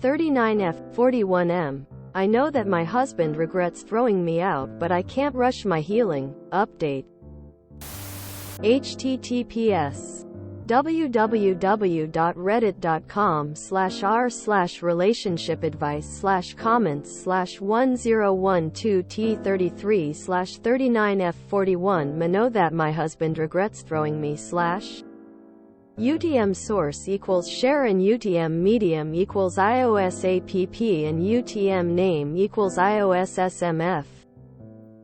39F41M. I know that my husband regrets throwing me out, but I can't rush my healing. Update. https www.reddit.com/r/relationship-advice/comments/1012t33/39f41 Me know that my husband regrets throwing me UTM source equals share and UTM medium equals iOS app and UTM name equals iOS SMF.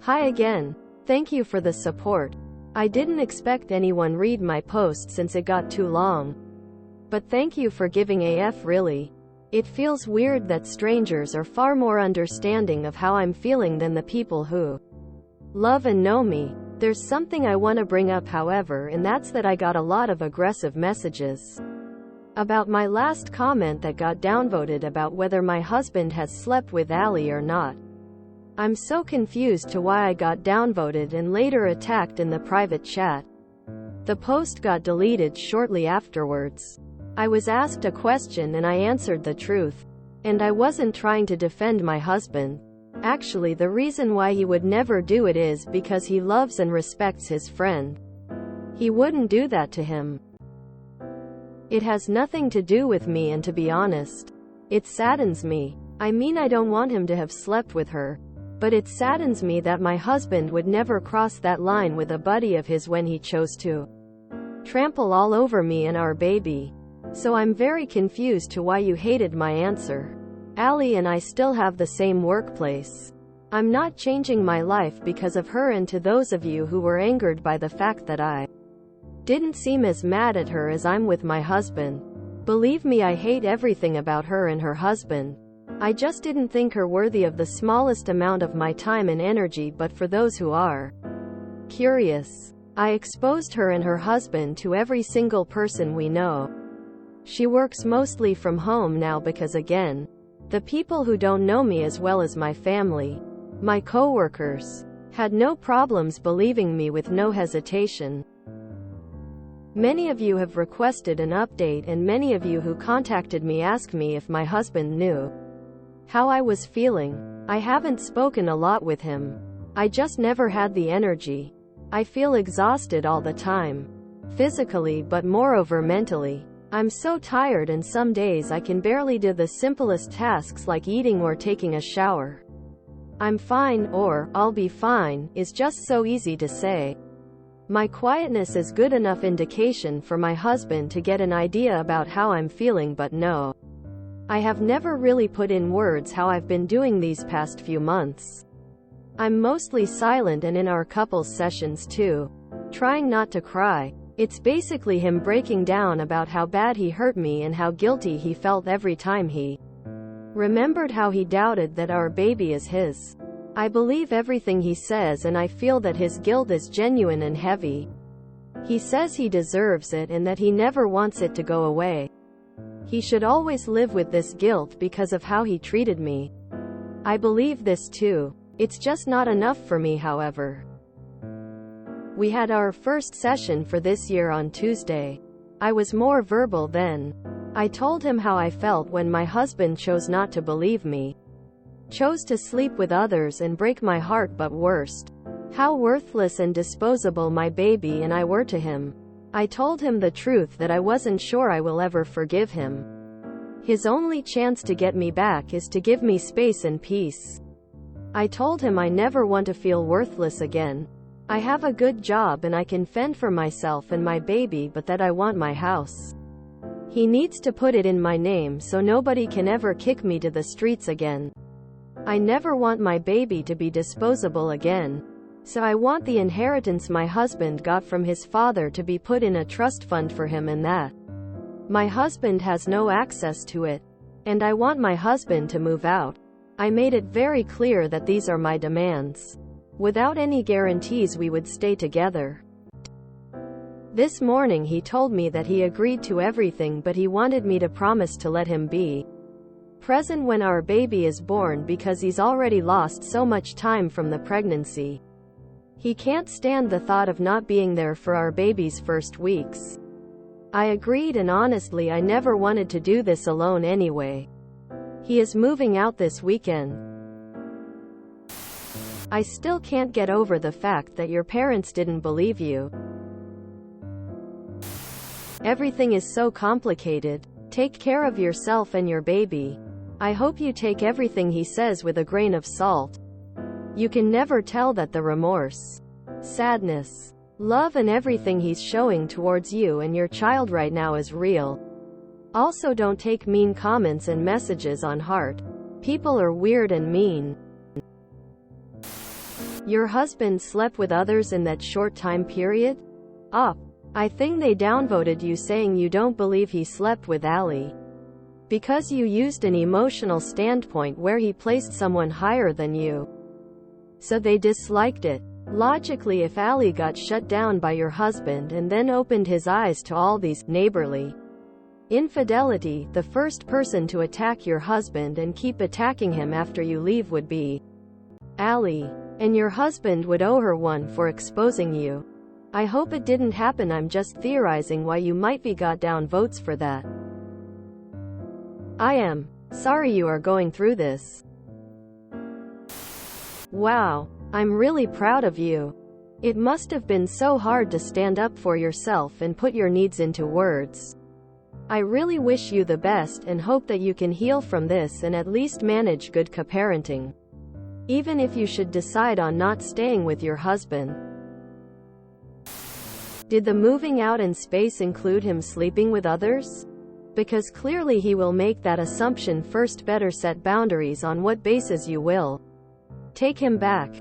Hi again. Thank you for the support. I didn't expect anyone read my post since it got too long. But thank you for giving AF really. It feels weird that strangers are far more understanding of how I'm feeling than the people who love and know me. There's something I want to bring up however, and that's that I got a lot of aggressive messages about my last comment that got downvoted about whether my husband has slept with Ali or not. I'm so confused to why I got downvoted and later attacked in the private chat. The post got deleted shortly afterwards. I was asked a question and I answered the truth. And I wasn't trying to defend my husband. Actually, the reason why he would never do it is because he loves and respects his friend. He wouldn't do that to him. It has nothing to do with me, and to be honest, it saddens me. I mean, I don't want him to have slept with her. But it saddens me that my husband would never cross that line with a buddy of his when he chose to trample all over me and our baby. So I'm very confused to why you hated my answer. Ali and I still have the same workplace. I'm not changing my life because of her, and to those of you who were angered by the fact that I didn't seem as mad at her as I'm with my husband. Believe me, I hate everything about her and her husband. I just didn't think her worthy of the smallest amount of my time and energy. But for those who are curious, I exposed her and her husband to every single person we know. She works mostly from home now because, again, the people who don't know me as well as my family, my coworkers, had no problems believing me with no hesitation. Many of you have requested an update, and many of you who contacted me asked me if my husband knew how I was feeling. I haven't spoken a lot with him. I just never had the energy. I feel exhausted all the time. Physically, but moreover mentally. I'm so tired, and some days I can barely do the simplest tasks like eating or taking a shower. I'm fine, or I'll be fine, is just so easy to say. My quietness is good enough indication for my husband to get an idea about how I'm feeling, but no. I have never really put in words how I've been doing these past few months. I'm mostly silent, and in our couples sessions too, trying not to cry. It's basically him breaking down about how bad he hurt me and how guilty he felt every time he remembered how he doubted that our baby is his. I believe everything he says, and I feel that his guilt is genuine and heavy. He says he deserves it and that he never wants it to go away. He should always live with this guilt because of how he treated me. I believe this too. It's just not enough for me, however. We had our first session for this year on Tuesday. I was more verbal then. I told him how I felt when my husband chose not to believe me, chose to sleep with others and break my heart, but worst, how worthless and disposable my baby and I were to him. I told him the truth, that I wasn't sure I will ever forgive him. His only chance to get me back is to give me space and peace. I told him I never want to feel worthless again. I have a good job and I can fend for myself and my baby, but that I want my house. He needs to put it in my name so nobody can ever kick me to the streets again. I never want my baby to be disposable again. So I want the inheritance my husband got from his father to be put in a trust fund for him, and that my husband has no access to it. And I want my husband to move out. I made it very clear that these are my demands. Without any guarantees we would stay together. This morning he told me that he agreed to everything, but he wanted me to promise to let him be present when our baby is born because he's already lost so much time from the pregnancy. He can't stand the thought of not being there for our baby's first weeks. I agreed, and honestly I never wanted to do this alone anyway. He is moving out this weekend. I still can't get over the fact that your parents didn't believe you. Everything is so complicated. Take care of yourself and your baby. I hope you take everything he says with a grain of salt. You can never tell that the remorse, sadness, love and everything he's showing towards you and your child right now is real. Also, don't take mean comments and messages on heart. People are weird and mean. Your husband slept with others in that short time period? I think they downvoted you saying you don't believe he slept with Ali. Because you used an emotional standpoint where he placed someone higher than you. So they disliked it. Logically, if Ali got shut down by your husband and then opened his eyes to all these neighborly infidelity, the first person to attack your husband and keep attacking him after you leave would be Ali. And your husband would owe her one for exposing you. I hope it didn't happen. I'm just theorizing why you might be got down votes for that. I am sorry you are going through this. Wow, I'm really proud of you. It must have been so hard to stand up for yourself and put your needs into words. I really wish you the best and hope that you can heal from this and at least manage good co-parenting. Even if you should decide on not staying with your husband. Did the moving out in space include him sleeping with others? Because clearly he will make that assumption first. Better set boundaries on what basis you will take him back.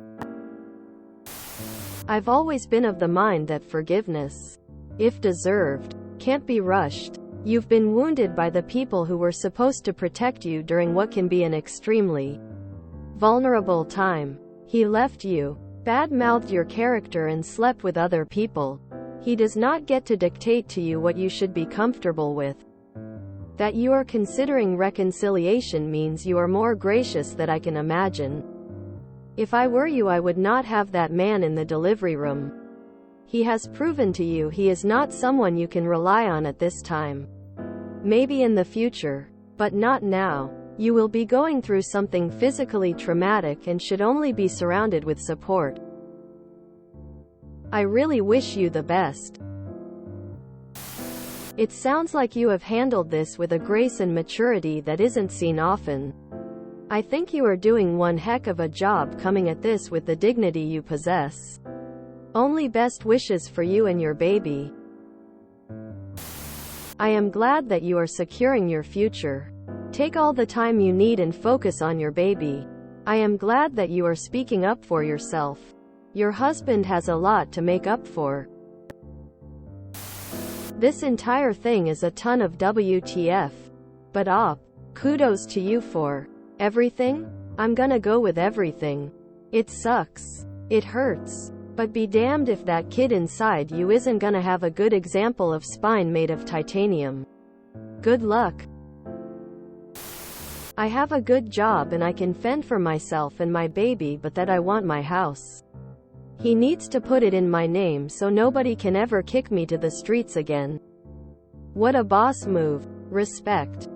I've always been of the mind that forgiveness, if deserved, can't be rushed. You've been wounded by the people who were supposed to protect you during what can be an extremely vulnerable time. He left you, bad-mouthed your character and slept with other people. He does not get to dictate to you what you should be comfortable with. That you are considering reconciliation means you are more gracious than I can imagine. If I were you, I would not have that man in the delivery room. He has proven to you he is not someone you can rely on at this time. Maybe in the future, but not now. You will be going through something physically traumatic and should only be surrounded with support. I really wish you the best. It sounds like you have handled this with a grace and maturity that isn't seen often. I think you are doing one heck of a job coming at this with the dignity you possess. Only best wishes for you and your baby. I am glad that you are securing your future. Take all the time you need and focus on your baby. I am glad that you are speaking up for yourself. Your husband has a lot to make up for. This entire thing is a ton of WTF. But kudos to you for everything? I'm gonna go with everything. It sucks. It hurts. But be damned if that kid inside you isn't gonna have a good example of spine made of titanium. Good luck. I have a good job and I can fend for myself and my baby, but that I want my house. He needs to put it in my name so nobody can ever kick me to the streets again. What a boss move. Respect.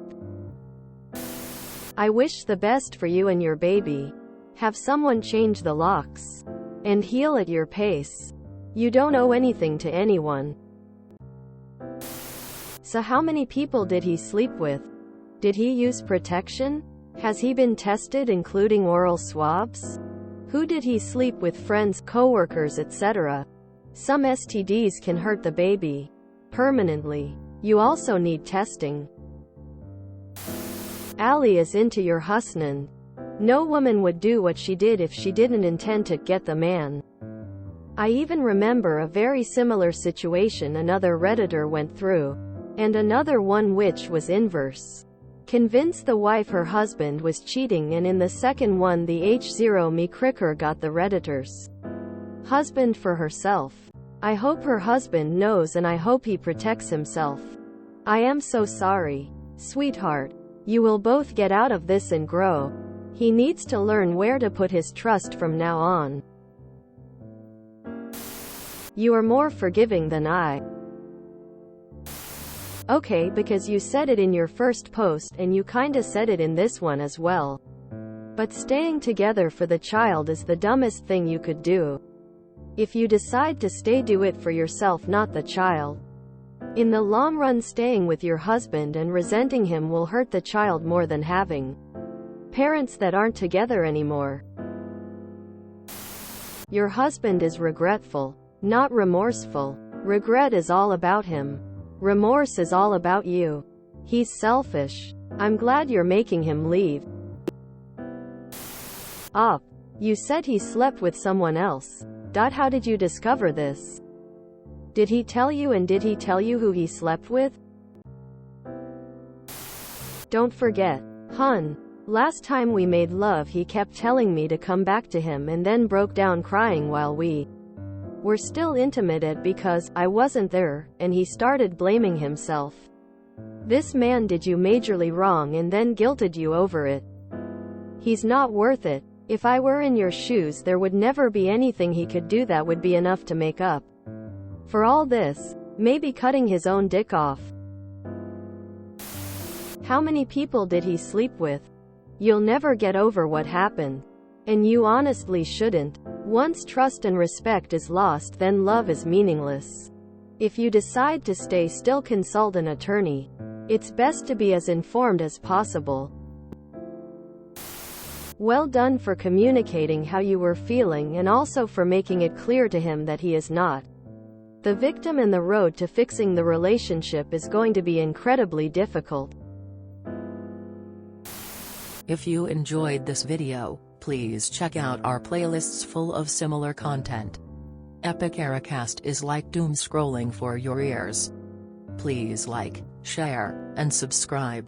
I wish the best for you and your baby. Have someone change the locks. And heal at your pace. You don't owe anything to anyone. So how many people did he sleep with? Did he use protection? Has he been tested, including oral swabs? Who did he sleep with? Friends, coworkers, etc. Some STDs can hurt the baby permanently. You also need testing. Ali is into your husband. No woman would do what she did if she didn't intend to get the man. I even remember a very similar situation another Redditor went through. And another one which was inverse. Convinced the wife her husband was cheating, and in the second one the H0 cricker got the Redditor's husband for herself. I hope her husband knows and I hope he protects himself. I am so sorry. Sweetheart. You will both get out of this and grow. He needs to learn where to put his trust from now on. You are more forgiving than I. Okay, because you said it in your first post and you kinda said it in this one as well. But staying together for the child is the dumbest thing you could do. If you decide to stay, do it for yourself, not the child. In the long run, staying with your husband and resenting him will hurt the child more than having parents that aren't together anymore. Your husband is regretful, not remorseful. Regret is all about him. Remorse is all about you. He's selfish. I'm glad you're making him leave. Up. You said he slept with someone else. How did you discover this? Did he tell you, and did he tell you who he slept with? Don't forget, hun. Last time we made love he kept telling me to come back to him and then broke down crying while we were still intimate because I wasn't there, and he started blaming himself. This man did you majorly wrong and then guilted you over it. He's not worth it. If I were in your shoes, there would never be anything he could do that would be enough to make up for all this. Maybe cutting his own dick off. How many people did he sleep with? You'll never get over what happened. And you honestly shouldn't. Once trust and respect is lost, then love is meaningless. If you decide to stay, still consult an attorney. It's best to be as informed as possible. Well done for communicating how you were feeling and also for making it clear to him that he is not the victim, and the road to fixing the relationship is going to be incredibly difficult. If you enjoyed this video, please check out our playlists full of similar content. Epic Ericast is like doom scrolling for your ears. Please like, share, and subscribe.